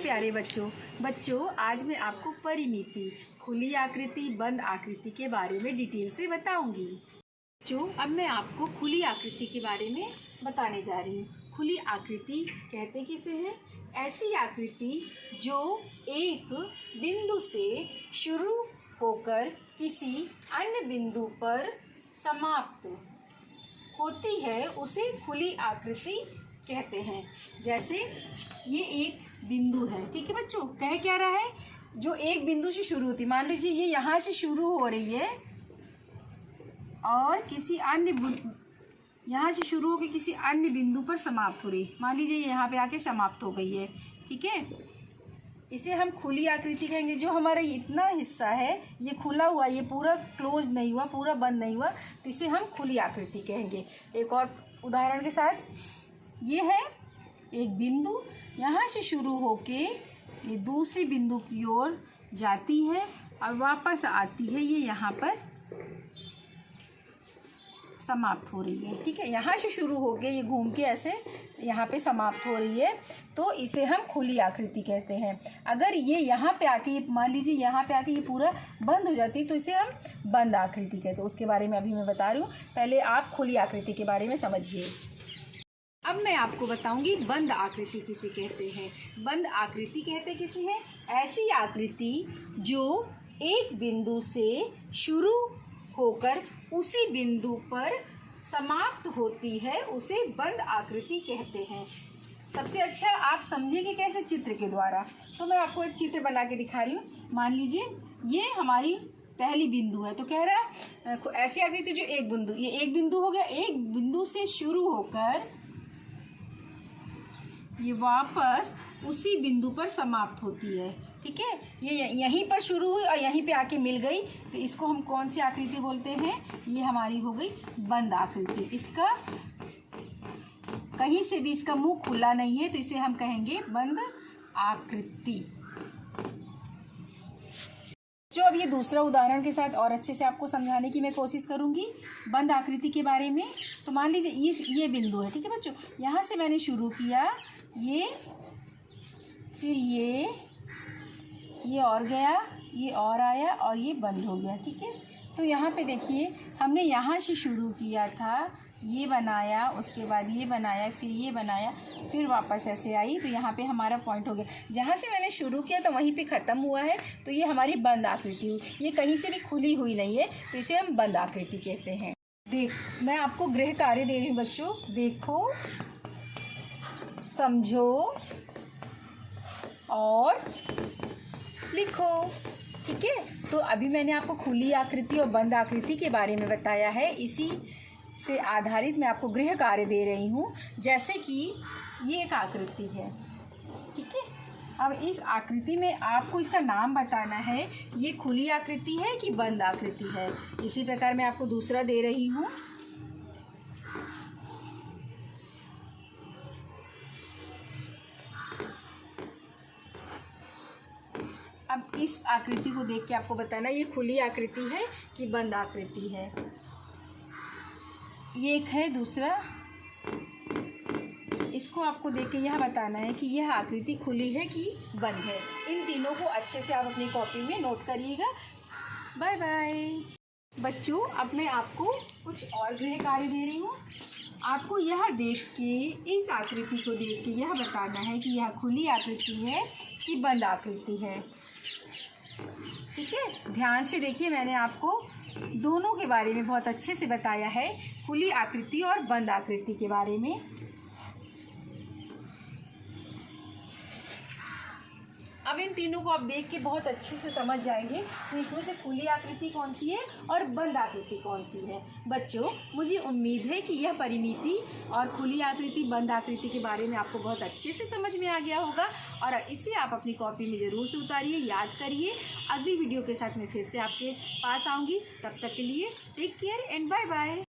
प्यारे बच्चों आज मैं आपको परिमिति, खुली आकृति, बंद आकृति के बारे में डिटेल से बताऊंगी। बच्चों अब मैं आपको खुली आकृति के बारे में बताने जा रही हूँ। खुली आकृति कहते किसे हैं? ऐसी आकृति जो एक बिंदु से शुरू होकर किसी अन्य बिंदु पर समाप्त होती है, उसे खुली आकृति कहते हैं। जैसे ये एक बिंदु है, ठीक है बच्चों, कह क्या रहा है? जो एक बिंदु से शुरू होती, मान लीजिए ये यहाँ से शुरू हो रही है और किसी अन्य यहाँ से शुरू होकर किसी अन्य बिंदु पर समाप्त हो रही। मान लीजिए ये यहाँ पे आके समाप्त हो गई है, ठीक है, इसे हम खुली आकृति कहेंगे। जो हमारा इतना हिस्सा है ये खुला हुआ, ये पूरा क्लोज नहीं हुआ, पूरा बंद नहीं हुआ, तो इसे हम खुली आकृति कहेंगे। एक और उदाहरण के साथ, ये है एक बिंदु, यहाँ से शुरू होके ये दूसरी बिंदु की ओर जाती है और वापस आती है, ये यहाँ पर समाप्त हो रही है, ठीक है। यहाँ से शुरू होके ये घूम के ऐसे यहाँ पे समाप्त हो रही है, तो इसे हम खुली आकृति कहते हैं। अगर ये यहाँ पे आके, मान लीजिए यहाँ पे आके ये पूरा बंद हो जाती है, तो इसे हम बंद आकृति कहते हैं। उसके बारे में अभी मैं बता रही हूँ, पहले आप खुली आकृति के बारे में समझिए। अब मैं आपको बताऊंगी बंद आकृति किसे कहते हैं। बंद आकृति कहते किसे हैं? ऐसी आकृति जो एक बिंदु से शुरू होकर उसी बिंदु पर समाप्त होती है, उसे बंद आकृति कहते हैं। सबसे अच्छा आप समझेंगे कैसे? चित्र के द्वारा। तो मैं आपको एक चित्र बना के दिखा रही हूँ। मान लीजिए ये हमारी पहली बिंदु है, तो कह रहा है ऐसी आकृति जो एक बिंदु, ये एक बिंदु हो गया, एक बिंदु से शुरू होकर ये वापस उसी बिंदु पर समाप्त होती है, ठीक है। ये यहीं पर शुरू हुई और यहीं पे आके मिल गई, तो इसको हम कौन सी आकृति बोलते हैं? ये हमारी हो गई बंद आकृति। इसका कहीं से भी इसका मुंह खुला नहीं है, तो इसे हम कहेंगे बंद आकृति। जो अब ये दूसरा उदाहरण के साथ और अच्छे से आपको समझाने की मैं कोशिश करूंगी बंद आकृति के बारे में। तो मान लीजिए ये बिंदु है, ठीक है बच्चों, यहाँ से मैंने शुरू किया, ये फिर ये और गया, ये और आया और ये बंद हो गया, ठीक है। तो यहाँ पे देखिए हमने यहाँ से शुरू किया था, ये बनाया, उसके बाद ये बनाया, फिर ये बनाया, फिर वापस ऐसे आई, तो यहाँ पे हमारा पॉइंट हो गया। जहाँ से मैंने शुरू किया तो वहीं पे ख़त्म हुआ है, तो ये हमारी बंद आकृति हुई। ये कहीं से भी खुली हुई नहीं है, तो इसे हम बंद आकृति कहते हैं। मैं आपको गृह कार्य दे रही हूँ बच्चों, देखो, समझो और लिखो, ठीक है। तो अभी मैंने आपको खुली आकृति और बंद आकृति के बारे में बताया है। इसी से आधारित मैं आपको गृह कार्य दे रही हूँ। जैसे कि ये एक आकृति है, ठीक है। अब इस आकृति में आपको इसका नाम बताना है, ये खुली आकृति है कि बंद आकृति है। इसी प्रकार मैं आपको दूसरा दे रही हूँ। अब इस आकृति को देख के आपको बताना ये खुली आकृति है कि बंद आकृति है। ये एक है दूसरा, इसको आपको देख के यह बताना है कि यह आकृति खुली है कि बंद है। इन तीनों को अच्छे से आप अपनी कॉपी में नोट करिएगा। बाय बाय बच्चों। अब मैं आपको कुछ और गृह कार्य दे रही हूँ। आपको यह देख के, इस आकृति को देख के यह बताना है कि यह खुली आकृति है कि बंद आकृति है, ठीक है। ध्यान से देखिए, मैंने आपको दोनों के बारे में बहुत अच्छे से बताया है, खुली आकृति और बंद आकृति के बारे में। अब इन तीनों को आप देख के बहुत अच्छे से समझ जाएंगे कि इसमें से खुली आकृति कौन सी है और बंद आकृति कौन सी है। बच्चों मुझे उम्मीद है कि यह परिमिति और खुली आकृति, बंद आकृति के बारे में आपको बहुत अच्छे से समझ में आ गया होगा, और इसे आप अपनी कॉपी में ज़रूर से उतारिए, याद करिए। अगली वीडियो के साथ मैं फिर से आपके पास आऊँगी। तब तक के लिए take care and bye bye.